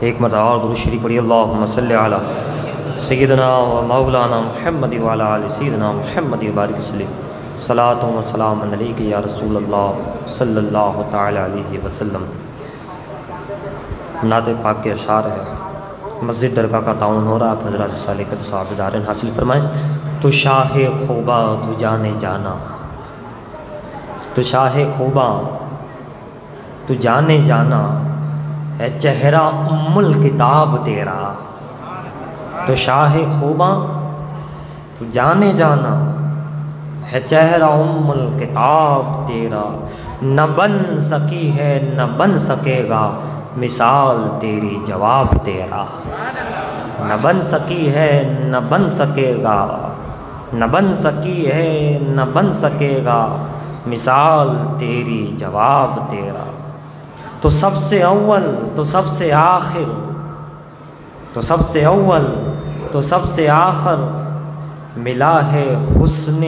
ایک مرتبہ اور درود شریف پڑھی، اللہم صلی علی سیدنا و مولانا محمد و علی آل سیدنا محمد وبارک وسلم، صلاۃ و سلام علیک یا رسول اللہ صلی اللہ تعالی علیہ وسلم۔ نعت پاک کے اشعار ہے، مسجد درگاہ کا تعاون ہو رہا ہے، حضرات سالکت صاحب دارین حاصل فرمائیں۔ تو شاہ خوباں تو جانے جانا، تو شاہ خوباں تو جانے جانا ہے چہرہ ام الکتاب تیرا۔ تو شاہ خوباں تو جانے جانا ہے چہرہ ام الکتاب تیرا، نہ بن سکی ہے نہ بن سکے گا مثال تیری جواب تیرا۔ نہ بن سکی ہے نہ بن سکے گا، نہ بن سکی ہے نہ بن سکے گا مثال تیری جواب تیرا۔ تو سب سے اول تو سب سے آخر، تو سب سے اول تو سب سے آخر ملا ہے حسن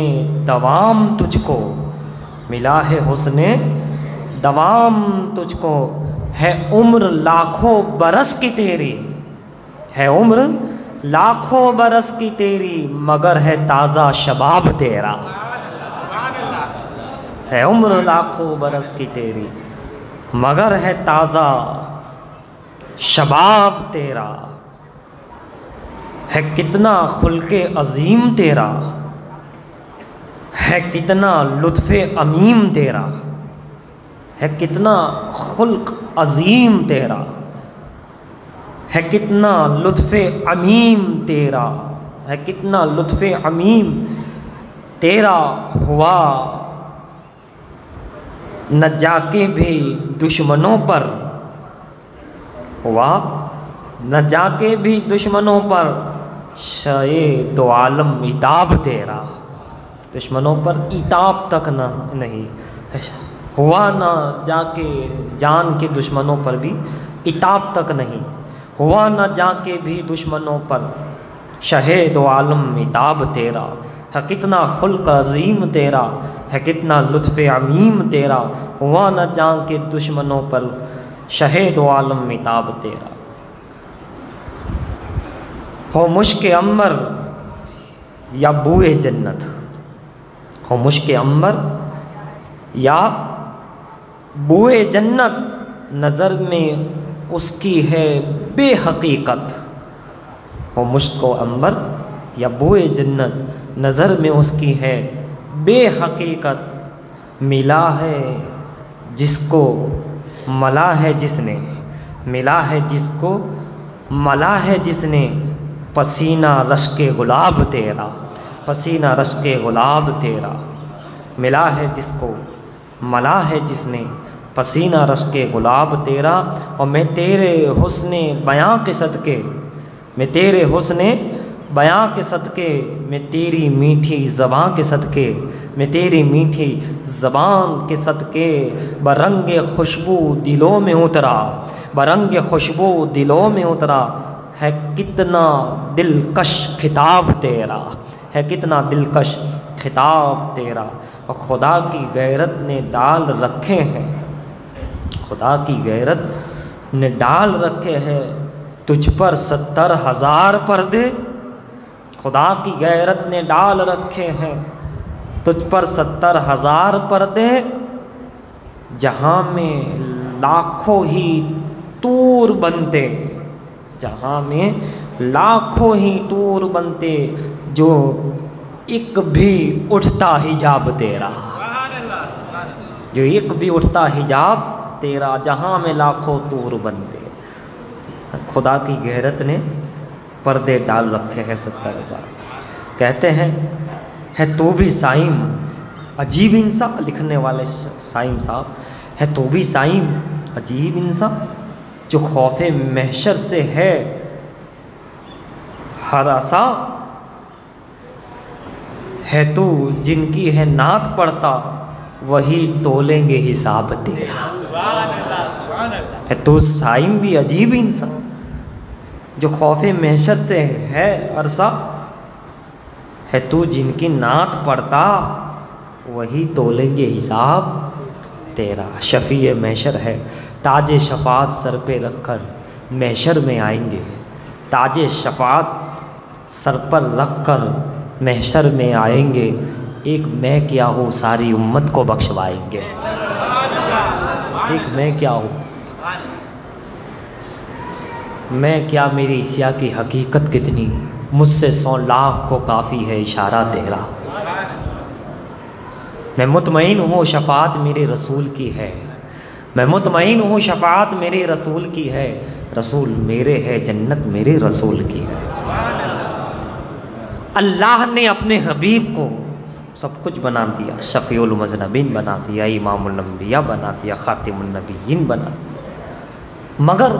دوام تجھ کو، ملا ہے حسن دوام تجھ کو، ہے عمر لاکھوں برس کی تیری، ہے عمر لاکھوں برس کی تیری، مگر ہے تازہ شباب تیرا۔ ہے عمر لاکھوں برس کی تیری مگر ہے تازہ شباب تیرا۔ ہے کتنا خلق عظیم تیرا، ہے کتنا لطف عمیم تیرا، ہے کتنا خلق عظیم تیرا، ہے کتنا لطف عمیم تیرا، ہے کتنا لطف عمیم تیرا۔ ہوا نہ جا کے بھی دشمنوں پر، ہوا نہ جا کے بھی دشمنوں پر شے دو عالم عتاب تیرا۔ دشمنوں پر عتاب تک نہیں، ہوا نہ جا کے جان کے دشمنوں پر بھی عتاب تک نہیں، ہوا نہ جا کے بھی دشمنوں پر شے دو عالم عتاب تیرا۔ ہے کتنا خلق عظیم تیرا، ہے کتنا لطف عمیم تیرا، ہوا نہ جا کے دشمنوں پر شے دو عالم عتاب تیرا۔ ہو مشک عنبر یا بوئے جنت، ہو مشک عنبر یا بوئے جنت، نظر میں اس کی ہے بے حقیقت۔ ہو مشک و عنبر یا بوئے جنت، نظر میں اس کی ہے بے حقیقت، ملا ہے جس کو ملا ہے جس نے، ملا ہے جس کو ملا ہے جس نے، پسینہ رشک گلاب تیرا، پسینہ رشک گلاب تیرا۔ ملا ہے جس کو ملا ہے جس نے، پسینہ رشک گلاب تیرا۔ اور میں تیرے حسن بیاں کے صدقے، میں تیرے حسن بیاں کے صدقے، میں تیری میٹھی زباں کے صدقے، میں تیری میٹھی زبان کے صدقے، برنگ خوشبو دلوں میں اترا، برنگ خوشبو دلوں میں اترا۔ ہے کتنا دلکش خطاب تیرا، ہے کتنا دلکش خطاب تیرا۔ اور خدا کی غیرت نے ڈال رکھے ہیں، خدا کی غیرت نے ڈال رکھے ہیں تجھ پر 70,000 پردے، خدا کی غیرت نے ڈال رکھے ہیں تجھ پر 70,000 پردے، جہاں میں لاکھوں ہی طور بنتے، جہاں میں لاکھوں ہی طور بنتے، جو ایک بھی اٹھتا حجاب تیرا، جو ایک بھی اٹھتا حجاب تیرا، جہاں میں لاکھوں طور بنتے۔ خدا کی غیرت نے پردے ڈال رکھے ہیں 70,000۔ کہتے ہیں ہے تو بھی سائم عجیب انسان، لکھنے والے سائم صاحب، ہے تو بھی سائم عجیب انسان، جو خوف محشر سے ہے ہراساں، ہے تو جن کی ہے نعت پڑھتا وہی تولیں گے حساب تیرا۔ ہے تو سائم بھی عجیب انسان، جو خوف محشر سے ہے عرصہ، ہے تو جن کی نعت پڑھتا وہی تولیں گے حساب تیرا۔ شفیع محشر ہے تاج شفاعت سر پہ رکھ کر محشر میں آئیں گے، تاج شفاعت سر پر رکھ کر محشر میں آئیں گے، ایک میں کیا ہوں ساری امت کو بخشوائیں گے، ایک میں کیا ہوں، میں کیا میری عشاء کی حقیقت کتنی، مجھ سے 100 لاکھ کو کافی ہے اشارہ تیرا، میں مطمئن ہوں شفاعت میرے رسول کی ہے، میں مطمئن ہوں شفاعت میرے رسول کی ہے، رسول میرے ہے جنت میرے رسول کی ہے۔ اللہ نے اپنے حبیب کو سب کچھ بنا دیا، شفیع المذنبین بنا دیا، امام الانبیاء بنا دیا، خاتم النبیین بنا دیا، مگر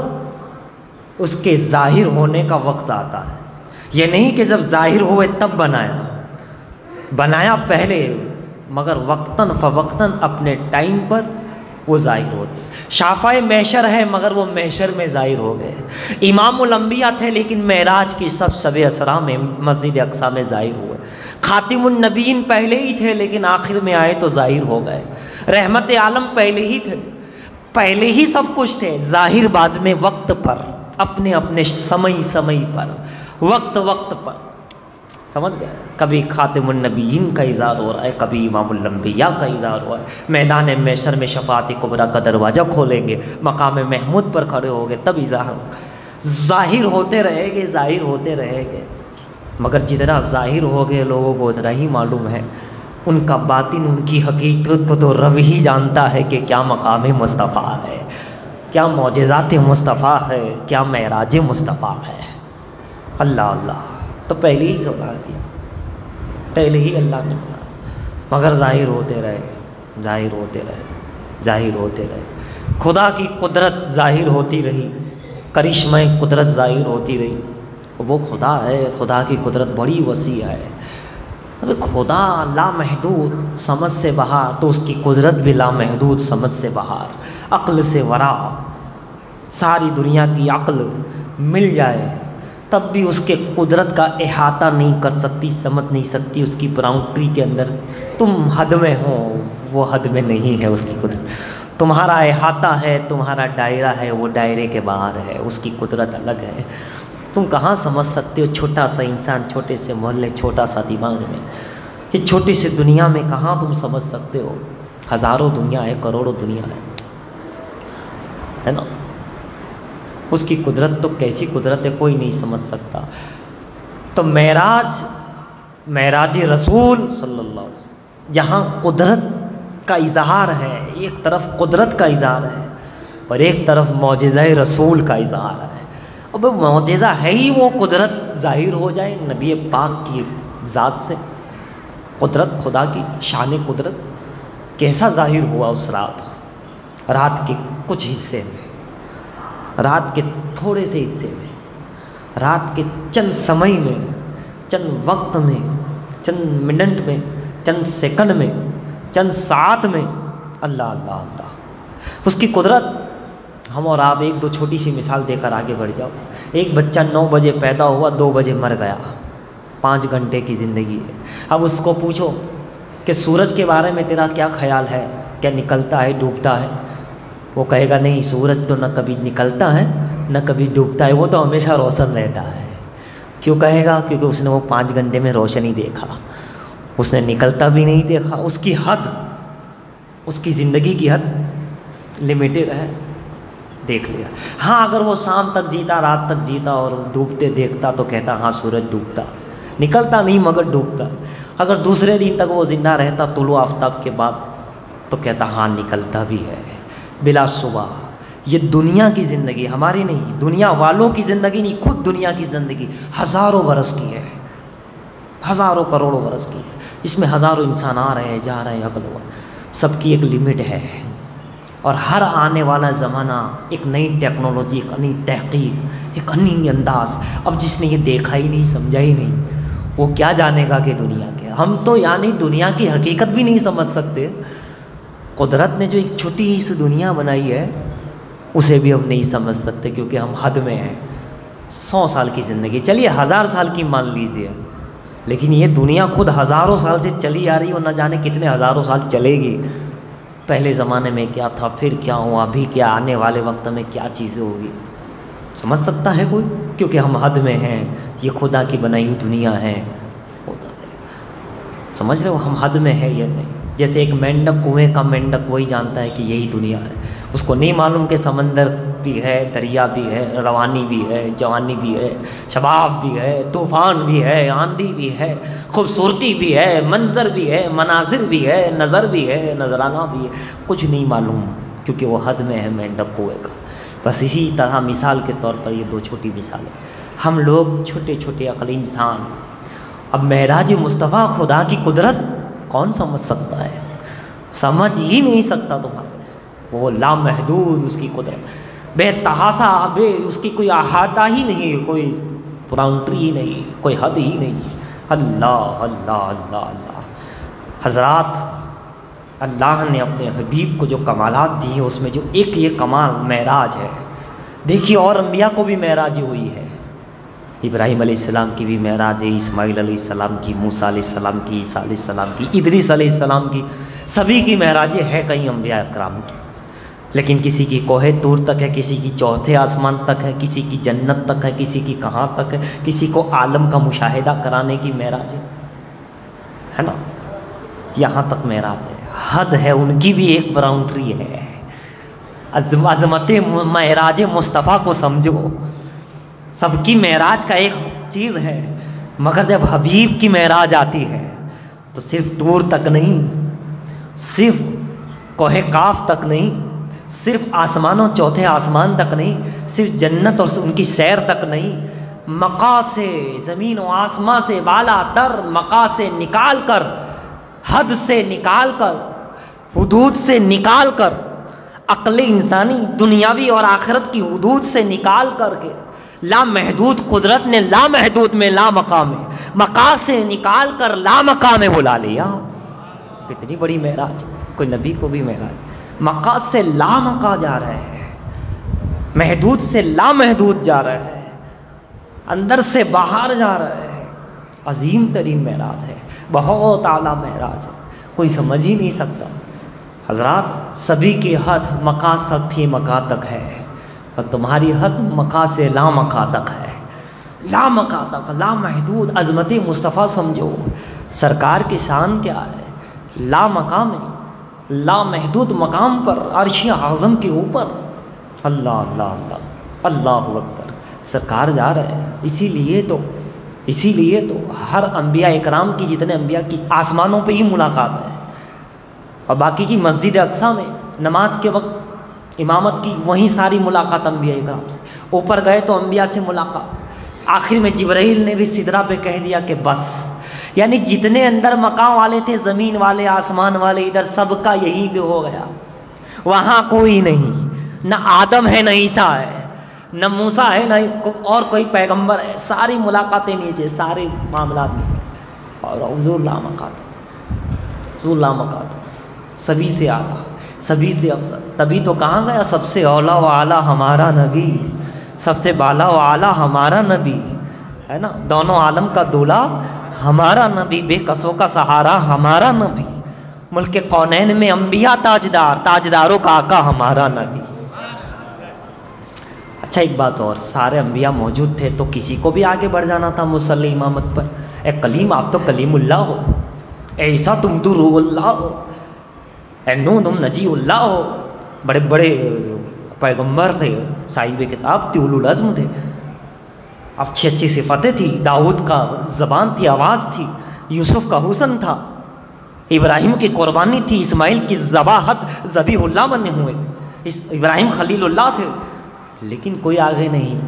اس کے ظاہر ہونے کا وقت آتا ہے، یہ نہیں کہ جب ظاہر ہوئے تب بنایا پہلے، مگر وقتاً فوقتاً اپنے ٹائم پر وہ ظاہر ہوتے، شافع محشر ہے مگر وہ محشر میں ظاہر ہو گئے، امام الانبیاء تھے لیکن معراج کی شب اسراء میں مسجد اقصیٰ میں ظاہر ہوئے، خاتم النبیین پہلے ہی تھے لیکن آخر میں آئے تو ظاہر ہو گئے، رحمت عالم پہلے ہی تھے، پہلے ہی سب کچھ تھے، ظاہر بعد میں وقت پر، اپنے سمئی پر، وقت پر، سمجھ گئے؟ کبھی خاتم النبیین کا اظہار ہو رہا ہے، کبھی امام الانبیاء کا اظہار ہوا ہے، میدان محشر میں شفاعت کبریٰ کا دروازہ کھولیں گے، مقام محمود پر کھڑے ہو گے تب اظہار ہوگا، ظاہر ہوتے رہے گے، مگر جتنا ظاہر ہو گئے لوگوں کو اتنا ہی معلوم ہے، ان کا باطن ان کی حقیقت کو تو رب ہی جانتا ہے کہ کیا مقام مصطفیٰ ہے، کیا معجزات مصطفیٰ ہے، کیا معراج مصطفیٰ ہے۔ اللہ تو پہلے ہی سنا دیا، پہلے ہی اللہ نے بنا، مگر ظاہر ہوتے رہے، خدا کی قدرت ظاہر ہوتی رہی، کرشمہ قدرت ظاہر ہوتی رہی، وہ خدا ہے، خدا کی قدرت بڑی وسیع ہے، خدا لامحدود سمجھ سے باہر تو اس کی قدرت بھی لامحدود سمجھ سے باہر، عقل سے ورا، ساری دنیا کی عقل مل جائے تب بھی اس کے قدرت کا احاطہ نہیں کر سکتی، سمجھ نہیں سکتی، اس کی باؤنڈری کے اندر تم حد میں ہو، وہ حد میں نہیں ہے اس کی قدرت، تمہارا احاطہ ہے، تمہارا دائرہ ہے، وہ دائرے کے باہر ہے، اس کی قدرت الگ ہے، تم کہاں سمجھ سکتے ہو؟ چھوٹا سا انسان، چھوٹے سے محلے، چھوٹا سا دماغ میں، یہ چھوٹی سی دنیا میں کہاں تم سمجھ سکتے ہو؟ ہزاروں دنیا ہے، کروڑوں دنیا ہے نا، اس کی قدرت تو کیسی قدرت ہے کوئی نہیں سمجھ سکتا۔ تو معراج رسول صلی اللہ علیہ وسلم جہاں قدرت کا اظہار ہے، ایک طرف قدرت کا اظہار ہے اور ایک طرف معجزہ رسول کا اظہار ہے، اب معجزہ ہے ہی وہ قدرت ظاہر ہو جائے نبی پاک کی ذات سے، قدرت خدا کی شان قدرت کیسا ظاہر ہوا اس رات کے کچھ حصے میں، رات کے تھوڑے سے حصے میں، رات کے چند سمے میں، چند وقت میں، چند منٹ میں، چند سیکنڈ میں، چند ساعت میں، اللہ اس کی قدرت۔ ہم اور آپ ایک دو چھوٹی سی مثال دے کر آگے بڑھ جاؤ۔ ایک بچہ 9 بجے پیدا ہوا، 2 بجے مر گیا، 5 گھنٹے کی زندگی ہے۔ اب اس کو پوچھو کہ سورج کے بارے میں تیرا کیا خیال ہے، کیا نکلتا ہے ڈوبتا ہے؟ وہ کہے گا نہیں، سورج تو نہ کبھی نکلتا ہے نہ کبھی ڈوبتا ہے، وہ تو ہمیشہ روشن رہتا ہے۔ کیوں کہے گا؟ کیونکہ اس نے وہ 5 گھنٹے میں روشنی دیکھا، اس نے نکلتا بھی نہیں دیکھا، اس کی حد، اس کی زندگی کی حد لمیٹڈ ہے، دیکھ لیا۔ ہاں اگر وہ شام تک جیتا، رات تک جیتا اور ڈوبتے دیکھتا تو کہتا ہاں سورج ڈوبتا، نکلتا نہیں مگر ڈوبتا۔ اگر دوسرے دن تک وہ زندہ رہتا طلوع آفتاب کے بعد تو کہتا ہاں نکلتا بھی ہے۔ بلا شبہ یہ دنیا کی زندگی ہماری نہیں، دنیا والوں کی زندگی نہیں، خود دنیا کی زندگی ہزاروں برس کی ہے، ہزاروں کروڑوں برس کی ہے، اس میں ہزاروں انسان آ رہے ہیں جا رہے ہیں، عقل ہوا، سب کی ایک لمٹ ہے، اور ہر آنے والا زمانہ ایک نئی ٹیکنالوجی، ایک نئی تحقیق، ایک نئی انداز۔ اب جس نے یہ دیکھا ہی نہیں، سمجھا ہی نہیں، وہ کیا جانے گا کہ دنیا کے؟ ہم تو یعنی دنیا کی حقیقت بھی نہیں سمجھ سکتے۔ قدرت نے جو ایک چھوٹی سی دنیا بنائی ہے اسے بھی ہم نہیں سمجھ سکتے، کیونکہ ہم حد میں ہیں۔ 100 سال کی زندگی، چلیے 1000 سال کی مان لیجیے، لیکن یہ دنیا خود ہزاروں سال سے چلی آ رہی اور نہ جانے کتنے ہزاروں سال چلے گی۔ پہلے زمانے میں کیا تھا، پھر کیا ہوا، ابھی کیا، آنے والے وقت میں کیا چیزیں ہوگی، سمجھ سکتا ہے کوئی؟ کیونکہ ہم حد میں ہیں، یہ خدا کی بنائی ہوئی دنیا ہے، سمجھ رہے ہو ہم حد میں ہے یا نہیں؟ جیسے ایک مینڈک، کنویں کا مینڈک وہی جانتا ہے کہ یہی دنیا ہے، اس کو نہیں معلوم کہ سمندر بھی ہے، دریا بھی ہے، روانی بھی ہے، جوانی بھی ہے، شباب بھی ہے، طوفان بھی ہے، آندھی بھی ہے، خوبصورتی بھی ہے، منظر بھی ہے، مناظر بھی ہے، نظر بھی ہے، نذرانہ بھی ہے، کچھ نہیں معلوم کیونکہ وہ حد میں ہے مینڈک کنویں کا۔ بس اسی طرح مثال کے طور پر یہ دو چھوٹی مثالیں، ہم لوگ چھوٹے چھوٹے عقلی انسان، اب معراج مصطفیٰ خدا کی قدرت کون سمجھ سکتا ہے؟ سمجھ ہی نہیں سکتا تمہارے، وہ لامحدود اس کی قدرت، بے تحاشا، بے اس کی کوئی احاطہ ہی نہیں، کوئی باؤنڈری ہی نہیں، کوئی حد ہی نہیں۔ اللہ اللہ اللہ اللہ۔ حضرات، اللہ نے اپنے حبیب کو جو کمالات دی ہیں اس میں جو ایک یہ کمال معراج ہے، دیکھیے اور انبیاء کو بھی معراج ہوئی ہے، ابراہیم علیہ السلام کی بھی معراج ہے، اسماعیل علیہ السلام کی، موسیٰ علیہ السلام کی، عیسیٰ علیہ السلام کی، ادریس علیہ السلام کی، سبھی کی معراجیں ہے کئی انبیاء اکرام کی، لیکن کسی کی کوہ طور تک ہے، کسی کی چوتھے آسمان تک ہے، کسی کی جنت تک ہے، کسی کی کہاں تک ہے، کسی کو عالم کا مشاہدہ کرانے کی معراج ہے نا، یہاں تک معراج ہے، حد ہے، ان کی بھی ایک باؤنڈری ہے۔ عظمت معراج مصطفیٰ کو سمجھو، سب کی معراج کا ایک چیز ہے، مگر جب حبیب کی معراج آتی ہے تو صرف طور تک نہیں، صرف کوہ کاف تک نہیں، صرف آسمانوں چوتھے آسمان تک نہیں، صرف جنت اور ان کی سیر تک نہیں، مقا سے، زمین و آسمان سے بالا تر مقا سے نکال کر، حد سے نکال کر، حدود سے نکال کر، عقل انسانی دنیاوی اور آخرت کی حدود سے نکال کر کے لامحدود قدرت نے لامحدود میں لامقام میں، مقا سے نکال کر لامقام میں بلا لیا۔ کتنی بڑی معراج، کوئی نبی کو بھی معراج، مقا سے لامقا جا رہے ہیں، محدود سے لامحدود جا رہے ہیں، اندر سے باہر جا رہے ہیں، عظیم ترین معراج ہے، بہت اعلیٰ معراج ہے، کوئی سمجھ ہی نہیں سکتا۔ حضرات، سبھی کی حد مقا تک تھی، مقا تک ہے، اور تمہاری حد مقا سے لامقا تک ہے، لامقا تک، لامحدود عظمت مصطفیٰ سمجھو، سرکار کی شان کیا ہے، لامقا میں، لامحدود مقام پر، عرش اعظم کے اوپر، اللہ اللہ اللہ اللہ اکبر، سرکار جا رہے ہیں۔ اسی لیے تو ہر انبیاء اکرام کی، جتنے انبیاء کی آسمانوں پہ ہی ملاقات ہے، اور باقی کی مسجد اقصیٰ میں نماز کے وقت امامت کی، وہیں ساری ملاقات انبیاء اکرام سے، اوپر گئے تو انبیاء سے ملاقات، آخر میں جبرائیل نے بھی سدرہ پہ کہہ دیا کہ بس، یعنی جتنے اندر مقام والے تھے، زمین والے، آسمان والے، ادھر سب کا یہی بھی ہو گیا، وہاں کوئی نہیں، نہ آدم ہے، نہ عیسیٰ ہے، نہ موسیٰ ہے، نہ اور کوئی پیغمبر ہے، ساری ملاقاتیں نیچے، سارے معاملات نہیں، اور حضور لامقات، حضور لامقات، سبھی سے اعلیٰ، سبھی سے افضل، تبھی تو کہاں گیا سب سے اولا و اعلیٰ ہمارا نبی، سب سے بالا و اعلیٰ ہمارا نبی ہے نا، دونوں عالم کا دولا ہمارا نبی، بے کسوں کا سہارا ہمارا نبی، ملک کونین میں انبیاء تاجدار، تاجداروں کا آقا ہمارا نبی۔ اچھا ایک بات اور، سارے انبیاء موجود تھے تو کسی کو بھی آگے بڑھ جانا تھا مصلی امامت پر، اے کلیم آپ تو کلیم اللہ ہو، اے عیسیٰ تم تو روح اللہ ہو، اے نوح تم نجی اللہ ہو، بڑے بڑے پیغمبر تھے، صاحب کتاب تھے، اولو العزم تھے، اچھی اچھی صفتیں تھی، داؤد کا زبان تھی، آواز تھی، یوسف کا حسن تھا، ابراہیم کی قربانی تھی، اسماعیل کی ذباحت ذبیح اللہ بنے ہوئے تھے، ابراہیم خلیل اللہ تھے، لیکن کوئی آگے نہیں۔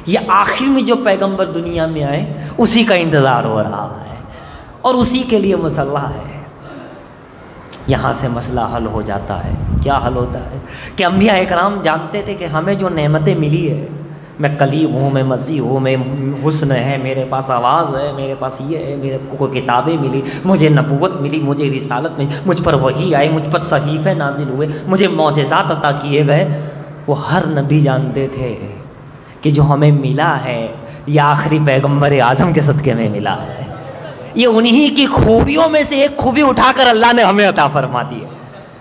یہ آخر میں جو پیغمبر دنیا میں آئے اسی کا انتظار ہو رہا ہے اور اسی کے لیے مسلح ہے۔ یہاں سے مسئلہ حل ہو جاتا ہے۔ کیا حل ہوتا ہے کہ انبیاء اکرام جانتے تھے کہ ہمیں جو نعمتیں ملی ہے، میں کلیم ہوں، میں مسیح ہوں، میں حسن ہے، میرے پاس آواز ہے، میرے پاس یہ ہے، میرے کو کتابیں ملی، مجھے نبوت ملی، مجھے رسالت ملی، مجھ پر وحی آئی، مجھ پر صحیفے نازل ہوئے، مجھے معجزات عطا کیے گئے، وہ ہر نبی جانتے تھے کہ جو ہمیں ملا ہے یہ آخری پیغمبر اعظم کے صدقے میں ملا ہے، یہ انہی کی خوبیوں میں سے ایک خوبی اٹھا کر اللہ نے ہمیں عطا فرما دی ہے،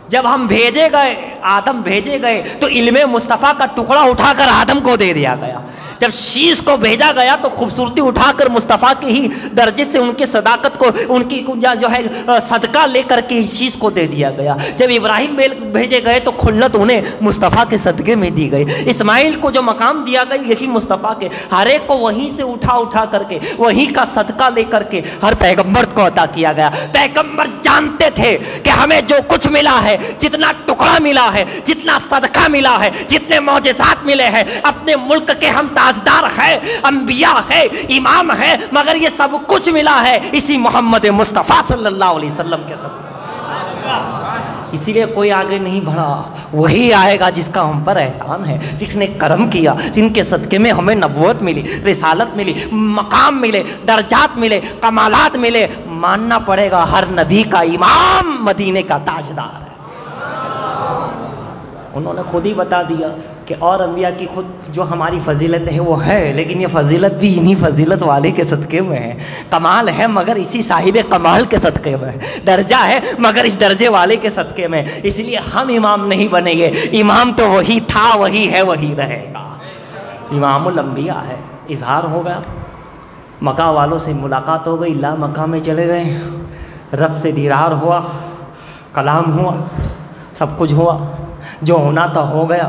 جب ہم بھیجے گئے، آدم بھیجے گئے تو علم مصطفیٰ کا ٹکڑا اٹھا کر آدم کو دے دیا گیا. جب شیش کو بھیجا گیا تو خوبصورتی اٹھا کر مصطفیٰ کے ہی درجے سے ان کی صداقت کو، ان کی جو ہے صدقہ لے کر کے شیش کو دے دیا گیا. جب ابراہیم بھیجے گئے تو خلت انہیں مصطفیٰ کے صدقے میں دی گئی. اسماعیل کو جو مقام دیا گیا یہی مصطفیٰ کے، ہر ایک کو وہیں سے اٹھا کر کے وہیں کا صدقہ لے کر کے ہر پیغمبر کو عطا کیا گیا. پیغمبر جانتے تھے کہ ہمیں جو کچھ ملا ہے، جتنا ٹکڑا ملا ہے، جتنا صدقہ ملا ہے، جتنے معجزات ملے ہیں، اپنے ملک کے ہم تاجدار ہیں، انبیاء ہے، امام ہے، مگر یہ سب کچھ ملا ہے اسی محمد مصطفیٰ صلی اللہ علیہ وسلم کے صدقے. اسی لیے کوئی آگے نہیں بڑھا، وہی آئے گا جس کا ہم پر احسان ہے، جس نے کرم کیا، جن کے صدقے میں ہمیں نبوت ملی، رسالت ملی، مقام ملے، درجات ملے، کمالات ملے. ماننا پڑے گا ہر نبی کا امام مدینے کا تاجدار ہے. انہوں نے خود ہی بتا دیا کہ اور انبیاء کی خود جو ہماری فضیلت ہے وہ ہے، لیکن یہ فضیلت بھی انہی فضیلت والے کے صدقے میں ہے. کمال ہے مگر اسی صاحب کمال کے صدقے میں ہے. درجہ ہے مگر اس درجے والے کے صدقے میں. اس لیے ہم امام نہیں بنیں گے، امام تو وہی تھا، وہی ہے، وہی رہے گا. امام الانبیاء ہے. اظہار ہو گیا، مکہ والوں سے ملاقات ہو گئی، لا مکہ میں چلے گئے، رب سے دیدار ہوا، کلام ہوا، سب کچھ ہوا، جو ہونا تھا ہو گیا.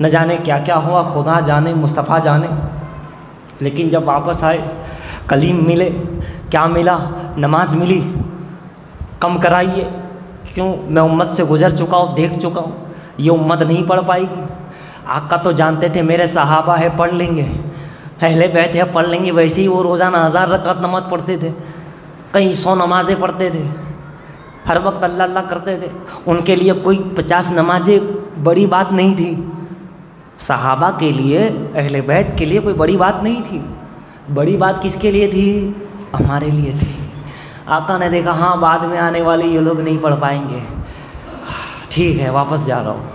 نہ جانے کیا کیا ہوا، خدا جانے، مصطفیٰ جانے. لیکن جب واپس آئے کلیم ملے، کیا ملا؟ نماز ملی. کم کرائیے، کیوں؟ میں امت سے گزر چکا ہوں، دیکھ چکا ہوں، یہ امت نہیں پڑھ پائے گی. آقا تو جانتے تھے میرے صحابہ ہے پڑھ لیں گے، اہل بیت ہے پڑھ لیں گے. ویسے ہی وہ روزانہ 1000 رکعت نماز پڑھتے تھے، کئی 100 نمازیں پڑھتے تھے، ہر وقت اللہ اللہ کرتے تھے. ان کے لیے کوئی 50 نمازیں بڑی بات نہیں تھی. صحابہ کے لیے، اہل بیت کے لیے کوئی بڑی بات نہیں تھی. بڑی بات کس کے لیے تھی؟ ہمارے لیے تھی. آقا نے دیکھا ہاں بعد میں آنے والے یہ لوگ نہیں پڑھ پائیں گے، ٹھیک ہے واپس جا رہا ہوں.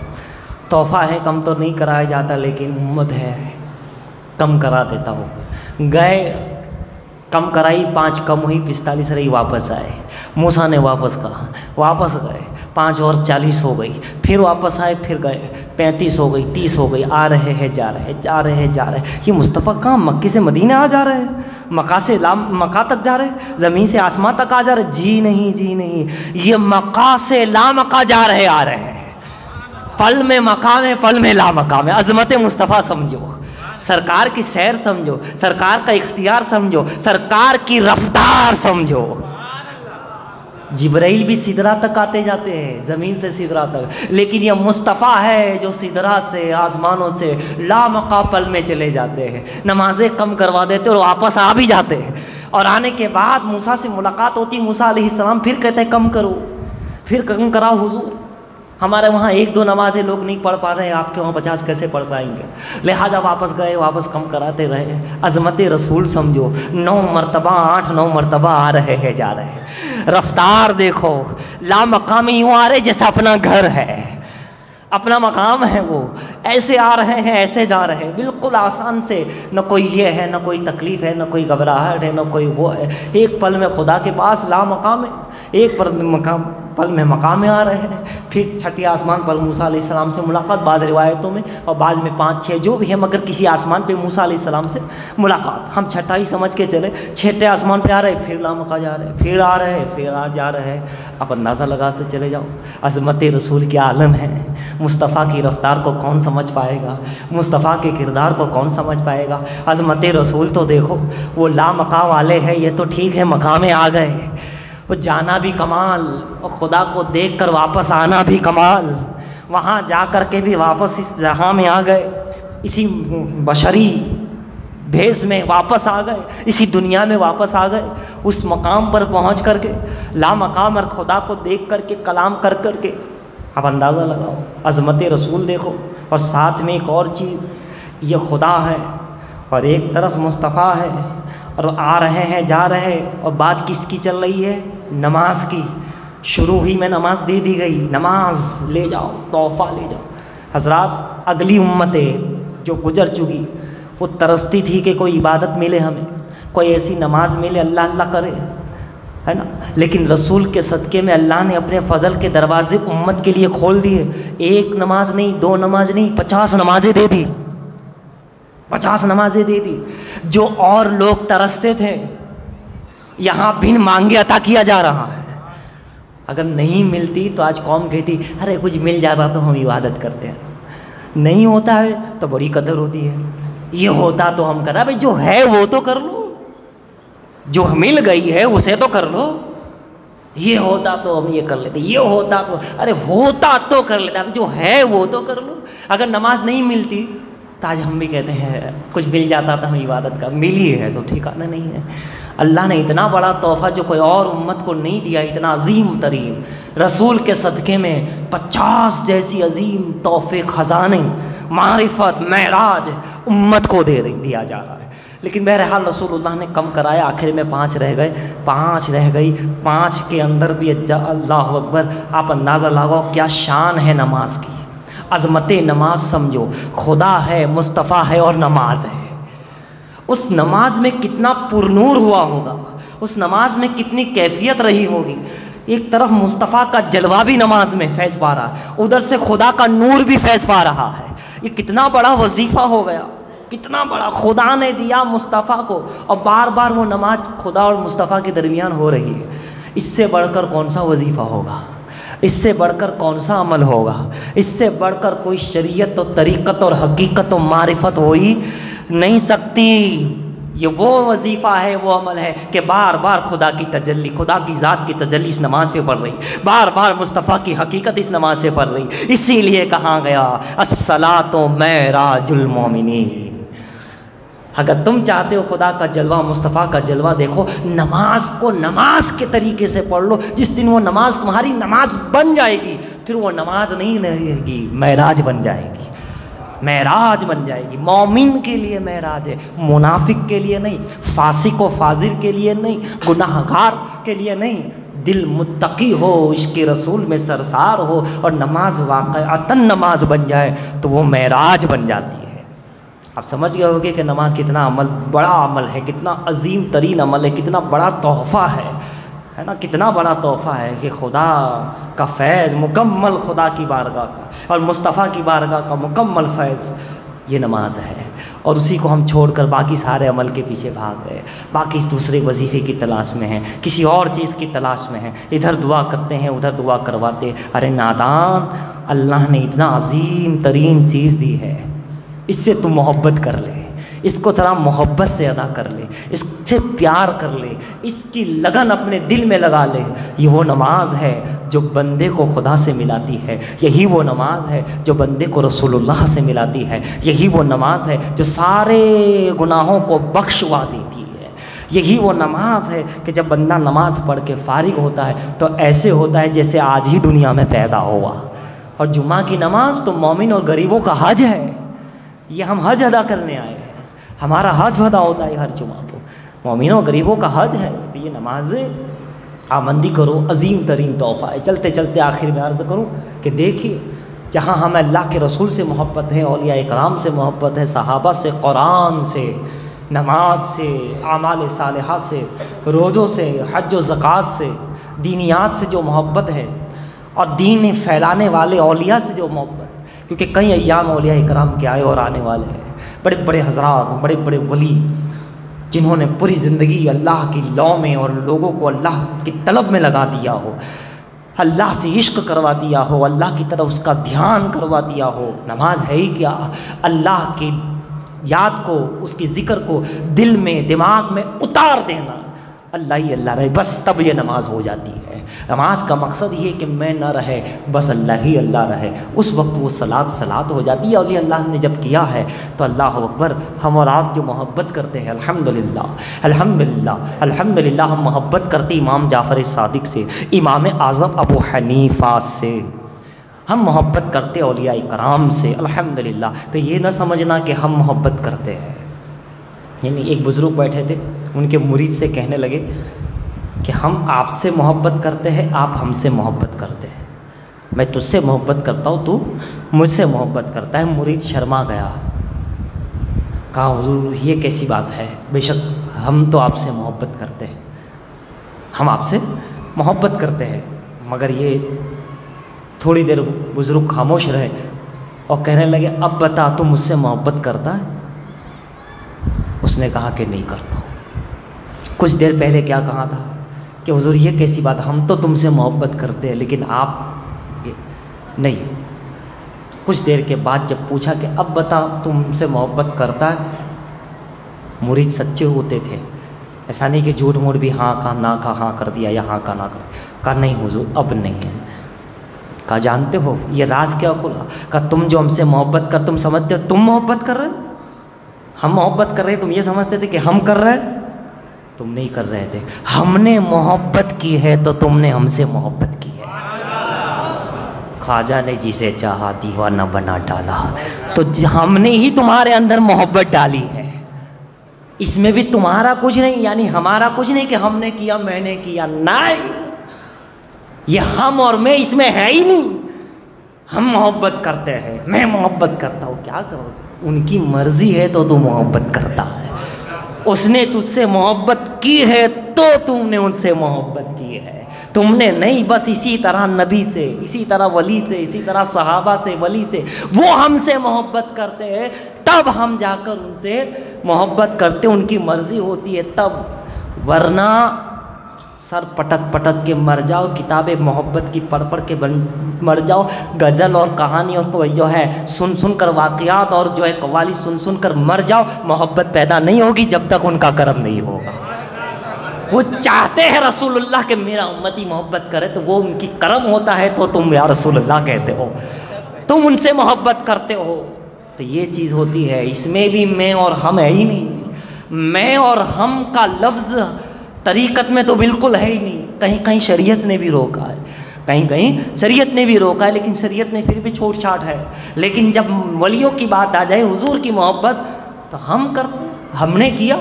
تحفہ ہے، کم تو نہیں کرایا جاتا، لیکن امت ہے، کم کرا دیتا ہوں. گئے، کم کرائی، 5 کم ہوئی، 45 رہی، واپس آئے. موسیٰ نے واپس کہا، واپس گئے، 5 اور 40 ہو گئی. پھر واپس آئے، پھر گئے، 35 ہو گئی، 30 ہو گئی. آ رہے ہیں، جا رہے، جا رہے، جا رہے. یہ مصطفیٰ کہاں مکے سے مدینہ آ جا رہے ہیں، مکہ سے مکہ تک جا رہے، زمین سے آسمان تک آ جا رہے؟ جی نہیں، جی نہیں، یہ مکہ سے لامکہ جا رہے، آ رہے ہیں. پل میں مقام ہے، پل میں لامقام ہے. عظمت مصطفیٰ سمجھو، سرکار کی سیر سمجھو، سرکار کا اختیار سمجھو، سرکار کی رفتار سمجھو. جبرائیل بھی سدرہ تک آتے جاتے ہیں، زمین سے سدرہ تک، لیکن یہ مصطفیٰ ہے جو سدرہ سے، آسمانوں سے لامقام پل میں چلے جاتے ہیں. نمازیں کم کروا دیتے اور واپس آ بھی جاتے ہیں. اور آنے کے بعد موسیٰ سے ملاقات ہوتی، موسیٰ علیہ السلام پھر کہتے ہیں کم کرو، پھر کم کراؤ حضور، ہمارے وہاں 1-2 نمازیں لوگ نہیں پڑھ پا رہے، آپ کے وہاں 50 کیسے پڑھ پائیں گے؟ لہٰذا واپس گئے، واپس کم کراتے رہے. عظمت رسول سمجھو، 9 مرتبہ 8-9 مرتبہ آ رہے ہیں، جا رہے ہیں. رفتار دیکھو، لامقامی یوں آ رہے جیسے اپنا گھر ہے، اپنا مقام ہے. وہ ایسے آ رہے ہیں، ایسے جا رہے ہیں، بالکل آسان سے. نہ کوئی یہ ہے، نہ کوئی تکلیف ہے، نہ کوئی گھبراہٹ ہے، نہ کوئی وہ ہے. ایک پل میں خدا کے پاس لامقام ہے، ایک پل میں مقام میں آ رہے ہیں. پھر چھٹی آسمان پر موسیٰ علیہ السلام سے ملاقات، بعض روایتوں میں اور بعض میں 5-6 جو بھی ہے، مگر کسی آسمان پہ موسیٰ علیہ السلام سے ملاقات. ہم چھٹا ہی سمجھ کے چلے، 6ٹے آسمان پہ آ رہے، پھر لامقام جا رہے، پھر آ رہے، پھر آ جا رہے. اب اندازہ لگاتے چلے جاؤ، عظمت رسول کے عالم ہے. مصطفیٰ کی رفتار کو کون سمجھ پائے گا؟ مصطفیٰ کے کردار کو کون سمجھ پائے گا؟ عظمت رسول تو دیکھو، وہ لامقام والے ہیں، یہ تو ٹھیک ہے مقام میں آ گئے، وہ جانا بھی کمال، اور خدا کو دیکھ کر واپس آنا بھی کمال. وہاں جا کر کے بھی واپس اس جہاں میں آ گئے، اسی بشری بھیس میں واپس آ گئے، اسی دنیا میں واپس آ گئے. اس مقام پر پہنچ کر کے لامقام اور خدا کو دیکھ کر کے، کلام کر کر کے، اب اندازہ لگاؤ، عظمت رسول دیکھو. اور ساتھ میں ایک اور چیز، یہ خدا ہے اور ایک طرف مصطفیٰ ہے، اور آ رہے ہیں، جا رہے. اور بات کس کی چل رہی ہے؟ نماز کی. شروع ہی میں نماز دے دی گئی، نماز لے جاؤ، تحفہ لے جاؤ. حضرات، اگلی امتیں جو گزر چکی وہ ترستی تھی کہ کوئی عبادت ملے، ہمیں کوئی ایسی نماز ملے، اللہ اللہ کرے. ہے نا، لیکن رسول کے صدقے میں اللہ نے اپنے فضل کے دروازے امت کے لیے کھول دیے. ایک نماز نہیں، 2 نماز نہیں، 50 نمازیں دے دی. 50 نمازیں دے دی. جو اور لوگ ترستے تھے یہاں بن مانگے عطا کیا جا رہا ہے. اگر نہیں ملتی تو آج قوم کہتی ارے کچھ مل جاتا تو ہم عبادت کرتے ہیں. نہیں ہوتا ہے تو بڑی قدر ہوتی ہے. یہ ہوتا تو ہم کرا بھائی، جو ہے وہ تو کر لو، جو مل گئی ہے اسے تو کر لو. یہ ہوتا تو ہم یہ کر لیتے، یہ ہوتا تو ارے ہوتا تو کر لیتے، اب جو ہے وہ تو کر لو. اگر نماز نہیں ملتی تو آج ہم بھی کہتے ہیں کچھ مل جاتا تو ہم عبادت کا، ملی ہے تو ٹھکانا نہیں ہے. اللہ نے اتنا بڑا تحفہ جو کوئی اور امت کو نہیں دیا، اتنا عظیم ترین رسول کے صدقے میں 50 جیسی عظیم تحفے، خزانے، معرفت، معراج امت کو دیا جا رہا ہے. لیکن بہرحال رسول اللہ نے کم کرایا، آخر میں 5 رہ گئے. 5 رہ گئی، 5 کے اندر بھی اللہ اکبر. آپ اندازہ لگاؤ کیا شان ہے نماز کی، عظمت نماز سمجھو. خدا ہے، مصطفیٰ ہے اور نماز ہے. اس نماز میں کتنا پرنور ہوا ہوگا، اس نماز میں کتنی کیفیت رہی ہوگی. ایک طرف مصطفیٰ کا جلوہ بھی نماز میں فیض پا رہا ہے، ادھر سے خدا کا نور بھی فیض پا رہا ہے. یہ کتنا بڑا وظیفہ ہو گیا، کتنا بڑا خدا نے دیا مصطفیٰ کو، اور بار بار وہ نماز خدا اور مصطفیٰ کے درمیان ہو رہی ہے. اس سے بڑھ کر کون سا وظیفہ ہوگا، اس سے بڑھ کر کون سا عمل ہوگا، اس سے بڑھ کر کوئی شریعت اور طریقت اور حقیقت اور معرفت ہو ہی نہیں سکتی. یہ وہ وظیفہ ہے، وہ عمل ہے کہ بار بار خدا کی تجلی، خدا کی ذات کی تجلی اس نماز پہ پڑھ رہی، بار بار مصطفیٰ کی حقیقت اس نماز سے پڑھ رہی. اسی لیے کہا گیا الصلاۃ معراج المومنین. اگر تم چاہتے ہو خدا کا جلوہ، مصطفیٰ کا جلوہ دیکھو، نماز کو نماز کے طریقے سے پڑھ لو. جس دن وہ نماز تمہاری نماز بن جائے گی، پھر وہ نماز نہیں رہے گی، معراج بن جائے گی. معراج بن جائے گی. مومن کے لیے معراج ہے، منافق کے لیے نہیں، فاسق و فاجر کے لیے نہیں، گناہ گار کے لیے نہیں. دل متقی ہو، عشق رسول میں سرسار ہو اور نماز واقعتاً نماز بن جائے تو وہ معراج بن جاتی ہے. آپ سمجھ گئے ہوگے کہ نماز کتنا بڑا عمل ہے، کتنا عظیم ترین عمل ہے، کتنا بڑا تحفہ ہے نا، کتنا بڑا تحفہ ہے کہ خدا کا فیض مکمل، خدا کی بارگاہ کا اور مصطفیٰ کی بارگاہ کا مکمل فیض یہ نماز ہے. اور اسی کو ہم چھوڑ کر باقی سارے عمل کے پیچھے بھاگ گئے، باقی دوسرے وظیفے کی تلاش میں ہیں، کسی اور چیز کی تلاش میں ہیں، ادھر دعا کرتے ہیں ادھر دعا کرواتے. ارے نادان، اللہ نے اتنا عظیم ترین چیز دی ہے، اس سے تو محبت کر لے، اس کو ذرا محبت سے ادا کر لے، اس سے پیار کر لے، اس کی لگن اپنے دل میں لگا لے. یہ وہ نماز ہے جو بندے کو خدا سے ملاتی ہے، یہی وہ نماز ہے جو بندے کو رسول اللہ سے ملاتی ہے، یہی وہ نماز ہے جو سارے گناہوں کو بخشوا دیتی ہے. یہی وہ نماز ہے کہ جب بندہ نماز پڑھ کے فارغ ہوتا ہے تو ایسے ہوتا ہے جیسے آج ہی دنیا میں پیدا ہوا. اور جمعہ کی نماز تو مومن اور غریبوں کا حج ہے. یہ ہم حج ادا کرنے آئے ہیں، ہمارا حج ادا ہوتا ہے ہر جمعہ. تو مومنوں غریبوں کا حج ہے، تو یہ نماز پابندی کرو، عظیم ترین تحفہ ہے. چلتے چلتے آخر میں عرض کروں کہ دیکھیے، جہاں ہمیں اللہ کے رسول سے محبت ہے، اولیاء اکرام سے محبت ہے، صحابہ سے، قرآن سے، نماز سے، اعمال صالحہ سے، روزوں سے، حج و زکوٰۃ سے، دینیات سے جو محبت ہے، اور دین پھیلانے والے اولیاء سے جو محبت، کیونکہ کئی ایام اولیاء اکرام کے آئے اور آنے والے ہیں. بڑے بڑے حضرات، بڑے بڑے ولی، جنہوں نے پوری زندگی اللہ کی لو میں اور لوگوں کو اللہ کی طلب میں لگا دیا ہو، اللہ سے عشق کروا دیا ہو، اللہ کی طرف اس کا دھیان کروا دیا ہو. نماز ہے ہی کیا، اللہ کی یاد کو، اس کے ذکر کو دل میں، دماغ میں اتار دینا. اللہ ہی اللہ رہے، بس تب یہ نماز ہو جاتی ہے. نماز کا مقصد یہ کہ میں نہ رہے، بس اللہ ہی اللہ رہے، اس وقت وہ صلاۃ ہو جاتی ہے. اور یہ اللہ نے جب کیا ہے تو اللہ اکبر، ہم اور آپ جو محبت کرتے ہیں، الحمدللہ الحمدللہ الحمدللہ، ہم محبت کرتے امام جعفر صادق سے، امام اعظم ابو حنیفہ سے، ہم محبت کرتے اولیاء کرام سے، الحمدللہ. تو یہ نہ سمجھنا کہ ہم محبت کرتے ہیں. یعنی ایک بزرگ بیٹھے تھے، ان کے مرید سے کہنے لگے کہ ہم آپ سے محبت کرتے ہیں، آپ ہم سے محبت کرتے ہیں. میں تجھ سے محبت کرتا ہوں، تو مجھ سے محبت کرتا ہے. مرید شرما گیا، کہا حضور یہ کیسی بات ہے، بے شک ہم تو آپ سے محبت کرتے ہیں، ہم آپ سے محبت کرتے ہیں۔ مگر یہ تھوڑی دیر بزرگ خاموش رہے اور کہنے لگے اب بتا تو مجھ سے محبت کرتا ہے؟ اس نے کہا کہ نہیں کرتا۔ کچھ دیر پہلے کیا کہا تھا کہ حضور یہ کیسی بات، ہم تو تم سے محبت کرتے ہیں لیکن آپ نہیں۔ کچھ دیر کے بعد جب پوچھا کہ اب بتا تم سے محبت کرتا ہے، مرید سچے ہوتے تھے، ایسا نہیں کہ جھوٹ موٹ بھی ہاں کا نہ کا ہاں کر دیا یا ہاں کا نہ کر دیا۔ کہا نہیں حضور اب نہیں ہے۔ کہا جانتے ہو یہ راز کیا کھلا؟ کہا تم جو ہم سے محبت کر، تم سمجھتے ہو تم محبت کر رہے ہو، ہم محبت کر رہے ہیں، تم یہ سمجھتے تھے کہ ہم کر رہے ہیں، تم نہیں کر رہے تھے، ہم نے محبت کی ہے تو تم نے ہم سے محبت کی ہے۔ خواجہ نے جسے چاہا دیوانہ بنا ڈالا، تو ہم نے ہی تمہارے اندر محبت ڈالی ہے، اس میں بھی تمہارا کچھ نہیں، یعنی ہمارا کچھ نہیں کہ ہم نے کیا میں نے کیا، نہیں، یہ ہم اور میں اس میں ہے ہی نہیں۔ ہم محبت کرتے ہیں، میں محبت کرتا ہوں، کیا کرو گے؟ ان کی مرضی ہے تو تو محبت کرتا ہے، اس نے تجھ سے محبت کی ہے تو تم نے ان سے محبت کی ہے، تم نے نہیں۔ بس اسی طرح نبی سے، اسی طرح ولی سے، اسی طرح صحابہ سے، ولی سے، وہ ہم سے محبت کرتے ہیں تب ہم جا کر ان سے محبت کرتے، ان کی مرضی ہوتی ہے تب، ورنہ سر پٹک پٹک کے مر جاؤ، کتابیں محبت کی پڑھ پڑھ کے مر جاؤ، غزل اور کہانی اور جو ہے سن سن کر واقعات اور جو ہے قوالی سن سن کر مر جاؤ، محبت پیدا نہیں ہوگی جب تک ان کا کرم نہیں ہوگا۔ وہ چاہتے ہیں رسول اللہ کہ میرا امتی محبت کرے تو وہ ان کی کرم ہوتا ہے تو تم یا رسول اللہ کہتے ہو، تم ان سے محبت کرتے ہو، تو یہ چیز ہوتی ہے۔ اس میں بھی میں اور ہم ہے ہی نہیں، میں اور ہم کا لفظ طریقت میں تو بالکل ہے ہی نہیں، کہیں کہیں شریعت نے بھی روکا ہے، کہیں کہیں شریعت نے بھی روکا ہے، لیکن شریعت نے پھر بھی چھوٹ چھاٹ ہے۔ لیکن جب ولیوں کی بات آ جائے، حضور کی محبت، تو ہم کرتے، ہم نے کیا،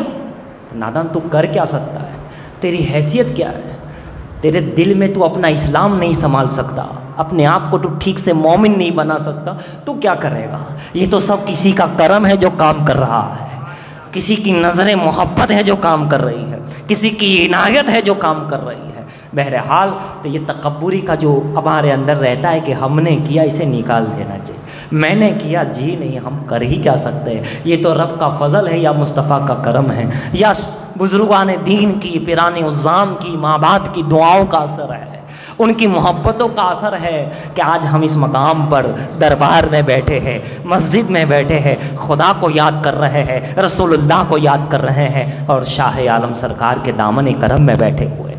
نادان تو کر کیا سکتا ہے؟ تیری حیثیت کیا ہے؟ تیرے دل میں تو اپنا اسلام نہیں سنبھال سکتا، اپنے آپ کو تو ٹھیک سے مومن نہیں بنا سکتا، تو کیا کرے گا؟ یہ تو سب کسی کا کرم ہے جو کام کر رہا ہے، کسی کی نظر محبت ہے جو کام کر رہی ہے، کسی کی عنایت ہے جو کام کر رہی ہے۔ بہرحال تو یہ تکبری کا جو ہمارے اندر رہتا ہے کہ ہم نے کیا، اسے نکال دینا چاہیے۔ میں نے کیا جی نہیں، ہم کر ہی کیا سکتے ہیں؟ یہ تو رب کا فضل ہے یا مصطفیٰ کا کرم ہے یا بزرگان دین کی، پیران عظام کی، ماں باپ کی دعاؤں کا اثر ہے، ان کی محبتوں کا اثر ہے کہ آج ہم اس مقام پر دربار میں بیٹھے ہیں، مسجد میں بیٹھے ہیں، خدا کو یاد کر رہے ہیں، رسول اللہ کو یاد کر رہے ہیں اور شاہ عالم سرکار کے دامن کرم میں بیٹھے ہوئے۔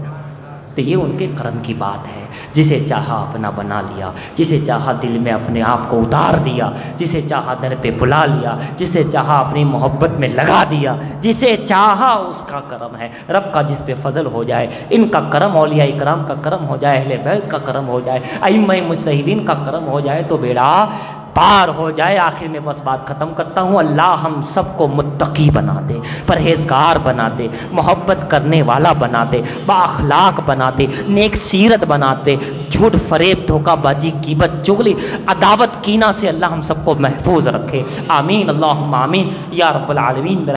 تو یہ ان کے کرم کی بات ہے، جسے چاہا اپنا بنا لیا، جسے چاہا دل میں اپنے آپ کو اتار دیا، جسے چاہا در پہ بلا لیا، جسے چاہا اپنی محبت میں لگا دیا، جسے چاہا اس کا کرم ہے۔ رب کا جس پہ فضل ہو جائے، ان کا کرم، اولیاء کرام کا کرم ہو جائے، اہل بیت کا کرم ہو جائے، ائمہ مجتہدین کا کرم ہو جائے تو بیڑا پار ہو جائے۔ آخر میں بس بات ختم کرتا ہوں، اللہ ہم سب کو متقی بنا دے، پرہیزگار بنا دے، محبت کرنے والا بنا دے، بااخلاق بنا دے، نیک سیرت بنا دے، جھوٹ فریب دھوکہ بازی غیبت چغلی عداوت کینہ سے اللہ ہم سب کو محفوظ رکھے، آمین اللہم آمین یا رب العالمین۔